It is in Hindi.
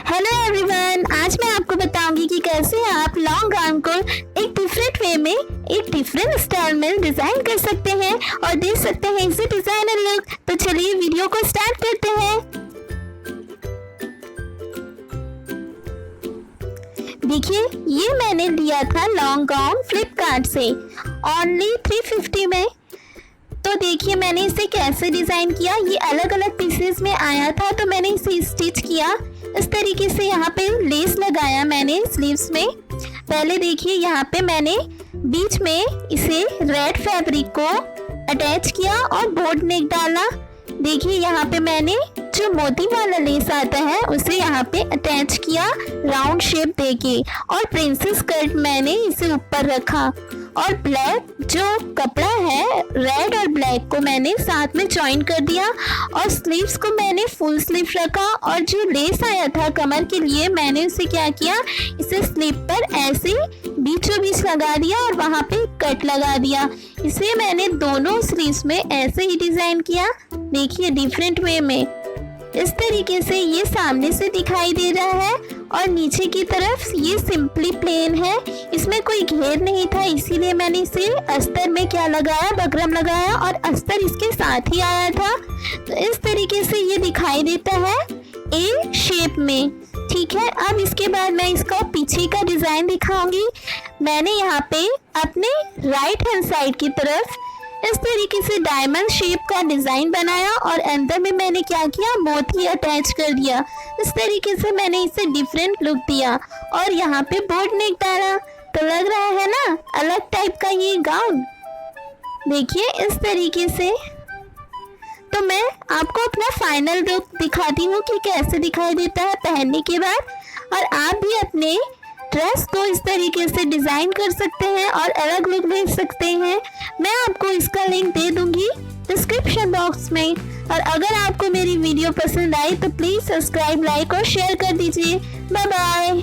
हेलो एवरीवन, आज मैं आपको बताऊंगी कि कैसे आप लॉन्ग गाउन को एक डिफरेंट वे में, एक डिफरेंट स्टाइल में डिजाइन कर सकते हैं और दे सकते हैं इसे डिजाइनर लुक। तो चलिए वीडियो को स्टार्ट करते हैं। देखिए, ये मैंने लिया था लॉन्ग गाउन फ्लिपकार्ट से ओनली 350 में। तो देखिए मैंने इसे कैसे डिज़ाइन किया। ये अलग अलग पीसेस में आया था तो मैंने इसे स्टिच किया इस तरीके से। यहाँ पे लेस लगाया मैंने स्लीव्स में। पहले देखिए यहाँ पे मैंने बीच में इसे रेड फैब्रिक को अटैच किया और बोर्ड नेक डाला। देखिए यहाँ पे मैंने जो मोती वाला लेस आता है उसे यहाँ पे अटैच किया राउंड शेप देके, और प्रिंसेस कट मैंने इसे ऊपर रखा। और ब्लैक जो कपड़ा है रेड और ब्लैक को मैंने साथ में जॉइन कर दिया और स्लीव्स को मैंने फुल स्लीव रखा। और जो लेस आया था कमर के लिए मैंने उसे क्या किया, इसे स्लीव पर ऐसे बीचों बीच लगा दिया और वहाँ पे कट लगा दिया। इसे मैंने दोनों स्लीव्स में ऐसे ही डिजाइन किया। देखिए डिफरेंट वे में इस तरीके से ये सामने से दिखाई दे रहा है और नीचे की तरफ ये सिंपली प्लेन है, इसमें कोई घेर नहीं था, इसीलिए मैंने इसे अस्तर में क्या लगाया, बकरम लगाया और अस्तर इसके साथ ही आया था। तो इस तरीके से ये दिखाई देता है ए शेप में। ठीक है, अब इसके बाद मैं इसका पीछे का डिजाइन दिखाऊंगी। मैंने यहाँ पे अपने राइट हैंड साइड की तरफ इस तरीके से डायमंड शेप का डिजाइन बनाया और अंदर में मैंने क्या किया, मोती अटैच कर दिया। इस तरीके से मैंने इसे डिफरेंट लुक दिया और यहाँ पे बोर्ड नेक डाला। तो लग रहा है ना अलग टाइप का ये गाउन। देखिए इस तरीके से। तो मैं आपको अपना फाइनल लुक दिखाती हूँ कि कैसे दिखाई देता है पहनने के बाद। और आप भी अपने ड्रेस को इस तरीके से डिज़ाइन कर सकते हैं और अलग लुक दे सकते हैं। मैं आपको इसका लिंक दे दूंगी डिस्क्रिप्शन बॉक्स में। और अगर आपको मेरी वीडियो पसंद आई तो प्लीज़ सब्सक्राइब, लाइक और शेयर कर दीजिए। Bye bye.